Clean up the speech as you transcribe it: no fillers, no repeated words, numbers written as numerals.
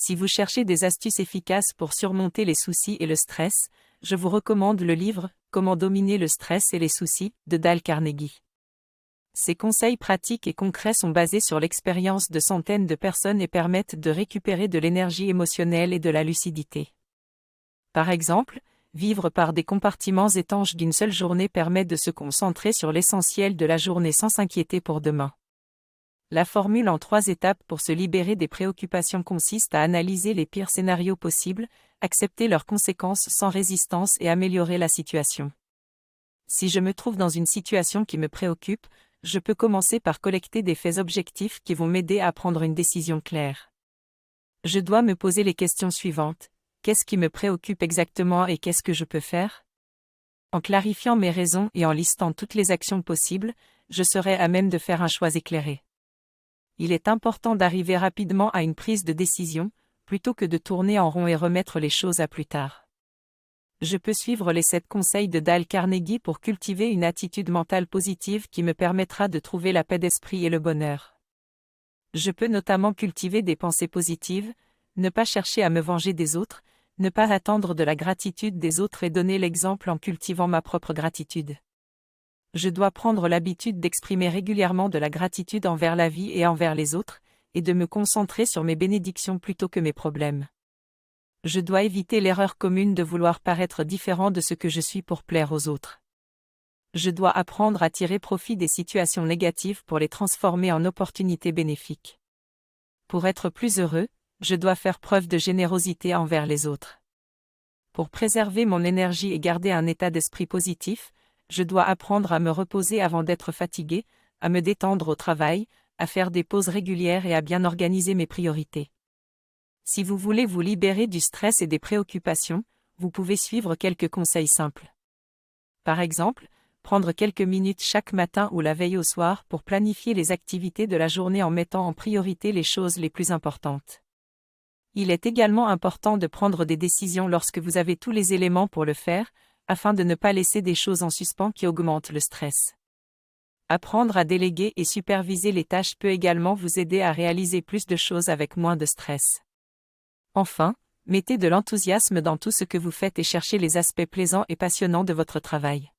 Si vous cherchez des astuces efficaces pour surmonter les soucis et le stress, je vous recommande le livre « Comment dominer le stress et les soucis » de Dale Carnegie. Ces conseils pratiques et concrets sont basés sur l'expérience de centaines de personnes et permettent de récupérer de l'énergie émotionnelle et de la lucidité. Par exemple, vivre par des compartiments étanches d'une seule journée permet de se concentrer sur l'essentiel de la journée sans s'inquiéter pour demain. La formule en 3 étapes pour se libérer des préoccupations consiste à analyser les pires scénarios possibles, accepter leurs conséquences sans résistance et améliorer la situation. Si je me trouve dans une situation qui me préoccupe, je peux commencer par collecter des faits objectifs qui vont m'aider à prendre une décision claire. Je dois me poser les questions suivantes. Qu'est-ce qui me préoccupe exactement et qu'est-ce que je peux faire? En clarifiant mes raisons et en listant toutes les actions possibles, je serai à même de faire un choix éclairé. Il est important d'arriver rapidement à une prise de décision, plutôt que de tourner en rond et remettre les choses à plus tard. Je peux suivre les 7 conseils de Dale Carnegie pour cultiver une attitude mentale positive qui me permettra de trouver la paix d'esprit et le bonheur. Je peux notamment cultiver des pensées positives, ne pas chercher à me venger des autres, ne pas attendre de la gratitude des autres et donner l'exemple en cultivant ma propre gratitude. Je dois prendre l'habitude d'exprimer régulièrement de la gratitude envers la vie et envers les autres, et de me concentrer sur mes bénédictions plutôt que mes problèmes. Je dois éviter l'erreur commune de vouloir paraître différent de ce que je suis pour plaire aux autres. Je dois apprendre à tirer profit des situations négatives pour les transformer en opportunités bénéfiques. Pour être plus heureux, je dois faire preuve de générosité envers les autres. Pour préserver mon énergie et garder un état d'esprit positif, je dois apprendre à me reposer avant d'être fatigué, à me détendre au travail, à faire des pauses régulières et à bien organiser mes priorités. Si vous voulez vous libérer du stress et des préoccupations, vous pouvez suivre quelques conseils simples. Par exemple, prendre quelques minutes chaque matin ou la veille au soir pour planifier les activités de la journée en mettant en priorité les choses les plus importantes. Il est également important de prendre des décisions lorsque vous avez tous les éléments pour le faire, afin de ne pas laisser des choses en suspens qui augmentent le stress. Apprendre à déléguer et superviser les tâches peut également vous aider à réaliser plus de choses avec moins de stress. Enfin, mettez de l'enthousiasme dans tout ce que vous faites et cherchez les aspects plaisants et passionnants de votre travail.